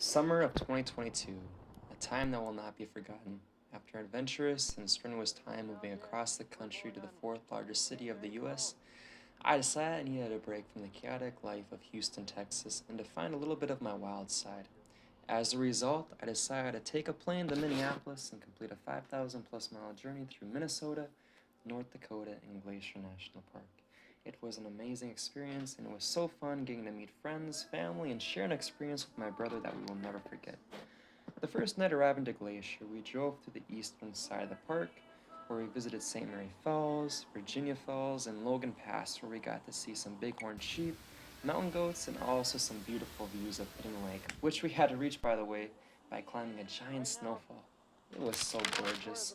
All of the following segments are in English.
Summer of 2022, a time that will not be forgotten. After an adventurous and strenuous time moving across the country to the fourth largest city of the US, I decided I needed a break from the chaotic life of Houston, Texas, and to find a little bit of my wild side. As a result, I decided to take a plane to Minneapolis and complete a 5,000 plus mile journey through Minnesota, North Dakota, and Glacier National Park. It was an amazing experience, and it was so fun getting to meet friends, family, and share an experience with my brother that we will never forget. The first night arriving to Glacier, we drove to the eastern side of the park, where we visited St. Mary Falls, Virginia Falls, and Logan Pass, where we got to see some bighorn sheep, mountain goats, and also some beautiful views of Hidden Lake, which we had to reach, by the way, by climbing a giant snowfall. It was so gorgeous.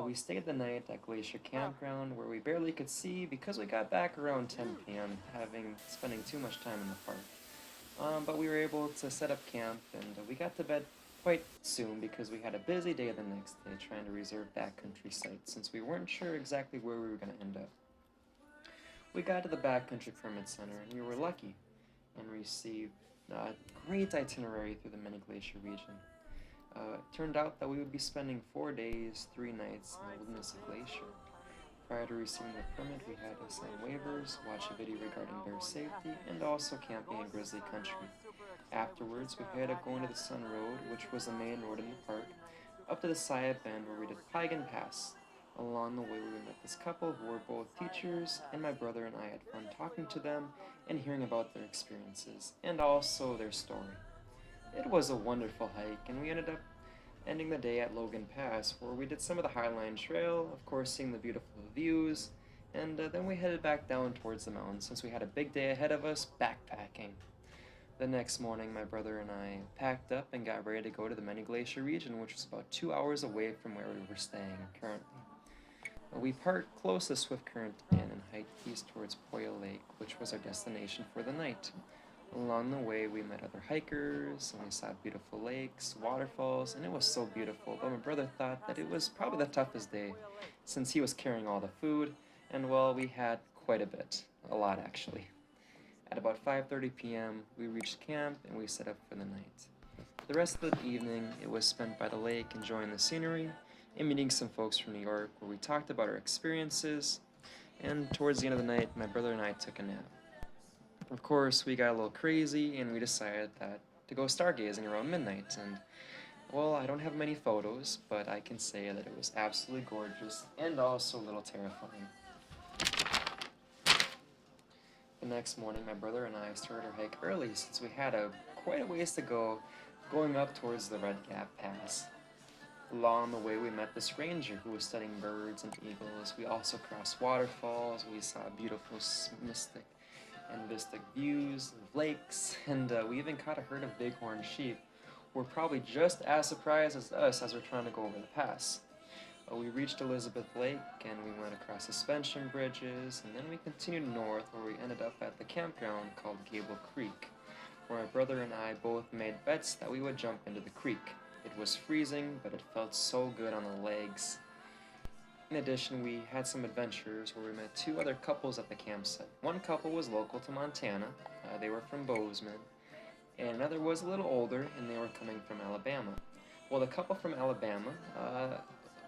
We stayed the night at Glacier Campground, where we barely could see because we got back around 10 p.m., having spending too much time in the park. But we were able to set up camp, and we got to bed quite soon because we had a busy day the next day trying to reserve backcountry sites since we weren't sure exactly where we were going to end up. We got to the Backcountry Permit Center, and we were lucky and received a great itinerary through the Many Glacier region. It turned out that we would be spending 4 days, 3 nights in the wilderness of Glacier. Prior to receiving the permit, we had to sign waivers, watch a video regarding bear safety, and also camping in grizzly country. Afterwards, we headed going to the Sun Road, which was the main road in the park, up to the Saya Bend where we did Pagan Pass. Along the way, we met this couple who were both teachers, and my brother and I had fun talking to them and hearing about their experiences, and also their story. It was a wonderful hike, and we ended up ending the day at Logan Pass, where we did some of the Highline Trail, of course, seeing the beautiful views, and then we headed back down towards the mountains since we had a big day ahead of us backpacking. The next morning, my brother and I packed up and got ready to go to the Many Glacier region, which was about 2 hours away from where we were staying currently. We parked close to Swift Current Inn and hiked east towards Poya Lake, which was our destination for the night. Along the way, we met other hikers, and we saw beautiful lakes, waterfalls, and it was so beautiful. But my brother thought that it was probably the toughest day, since he was carrying all the food, and well, we had quite a bit, a lot actually. At about 5:30 p.m., we reached camp and we set up for the night. The rest of the evening, it was spent by the lake enjoying the scenery and meeting some folks from New York, where we talked about our experiences. And towards the end of the night, my brother and I took a nap. Of course, we got a little crazy and we decided that to go stargazing around midnight. And well, I don't have many photos, but I can say that it was absolutely gorgeous and also a little terrifying. The next morning, my brother and I started our hike early since we had quite a ways to go going up towards the Red Gap Pass. Along the way, we met this ranger who was studying birds and eagles. We also crossed waterfalls. We saw beautiful mystic and vistic views of lakes, and we even caught a herd of bighorn sheep who were probably just as surprised as us as we're trying to go over the pass. We reached Elizabeth Lake and we went across suspension bridges, and then we continued north where we ended up at the campground called Gable Creek, where my brother and I both made bets that we would jump into the creek. It was freezing, but it felt so good on the legs. In addition, we had some adventures where we met two other couples at the campsite. One couple was local to Montana, they were from Bozeman, and another was a little older and they were coming from Alabama. Well, the couple from Alabama,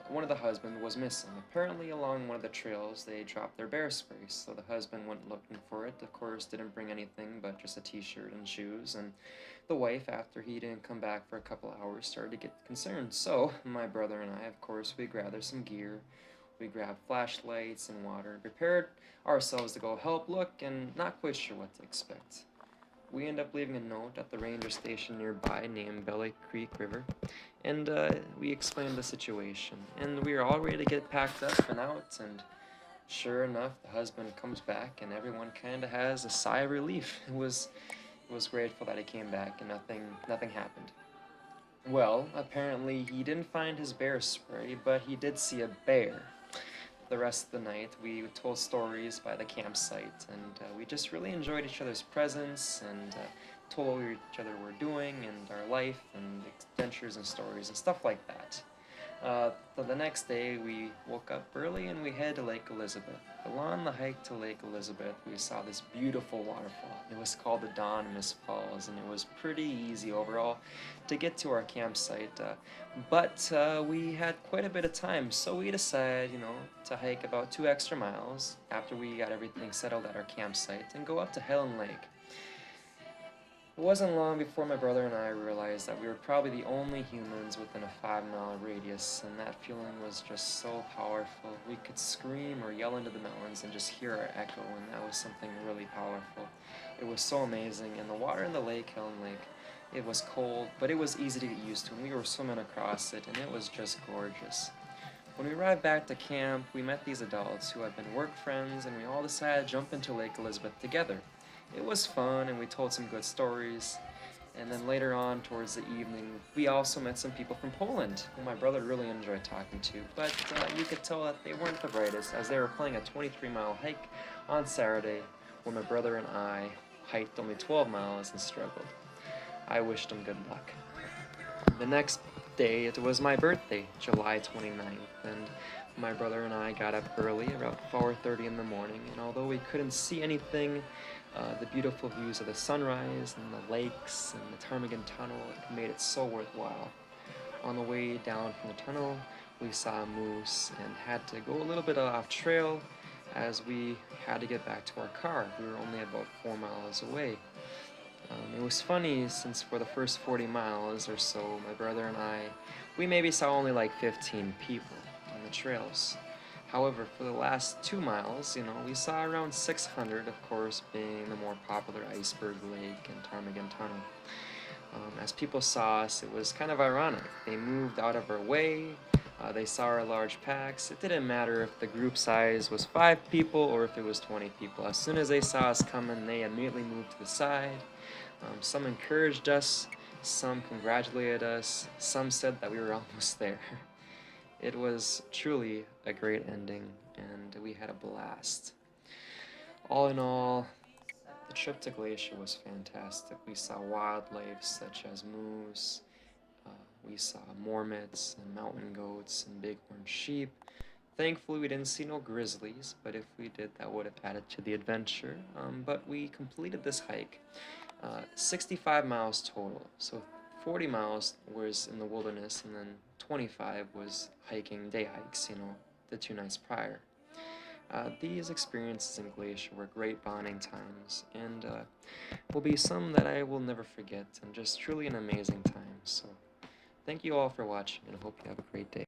one of the husbands was missing. Apparently, along one of the trails, they dropped their bear spray, so the husband went looking for it. Of course, didn't bring anything but just a t-shirt and shoes, and the wife, after he didn't come back for a couple hours, started to get concerned. So, my brother and I, of course, we gathered some gear. We grabbed flashlights and water and prepared ourselves to go help look, and not quite sure what to expect. We end up leaving a note at the ranger station nearby named Belly Creek River, and we explained the situation. And we were all ready to get packed up and out, and sure enough, the husband comes back, and everyone kind of has a sigh of relief. It was grateful that he came back, and nothing happened. Well, apparently he didn't find his bear spray, but he did see a bear. The rest of the night, we told stories by the campsite, and we just really enjoyed each other's presence and told what each other were doing and our life and adventures and stories and stuff like that. So the next day, we woke up early and we headed to Lake Elizabeth. Along the hike to Lake Elizabeth, we saw this beautiful waterfall. It was called the Donmus Falls, and it was pretty easy overall to get to our campsite. But we had quite a bit of time, so we decided, to hike about 2 extra miles after we got everything settled at our campsite and go up to Helen Lake. It wasn't long before my brother and I realized that we were probably the only humans within a 5 mile radius, and that feeling was just so powerful. We could scream or yell into the mountains and just hear our echo, and that was something really powerful. It was so amazing, and the water in the lake, Helen Lake, it was cold, but it was easy to get used to, and we were swimming across it, and it was just gorgeous. When we arrived back to camp, we met these adults who had been work friends, and we all decided to jump into Lake Elizabeth together. It was fun, and we told some good stories. And then later on, towards the evening, we also met some people from Poland, who my brother really enjoyed talking to. But you could tell that they weren't the brightest, as they were planning a 23-mile hike on Saturday, where my brother and I hiked only 12 miles and struggled. I wished them good luck. The next day, it was my birthday, July 29th, and my brother and I got up early, about 4:30 in the morning, and although we couldn't see anything, the beautiful views of the sunrise and the lakes and the ptarmigan tunnel, it made it so worthwhile. On the way down from the tunnel, we saw a moose and had to go a little bit off trail as we had to get back to our car. We were only about 4 miles away. It was funny since for the first 40 miles or so, my brother and I, we maybe saw only like 15 people on the trails. However, for the last 2 miles, we saw around 600, of course, being the more popular Iceberg Lake and Ptarmigan Tunnel. As people saw us, it was kind of ironic. They moved out of our way, they saw our large packs. It didn't matter if the group size was 5 people or if it was 20 people. As soon as they saw us coming, they immediately moved to the side. Some encouraged us, some congratulated us, some said that we were almost there. It was truly a great ending, and we had a blast. All in all, the trip to Glacier was fantastic. We saw wildlife such as moose, uh, we saw marmots and mountain goats and bighorn sheep. Thankfully, we didn't see no grizzlies, but if we did, that would have added to the adventure. But we completed this hike, 65 miles total. So 40 miles was in the wilderness, and then 25 was hiking, day hikes, the 2 nights prior. These experiences in Glacier were great bonding times, and will be some that I will never forget, and just truly an amazing time. So, thank you all for watching, and I hope you have a great day.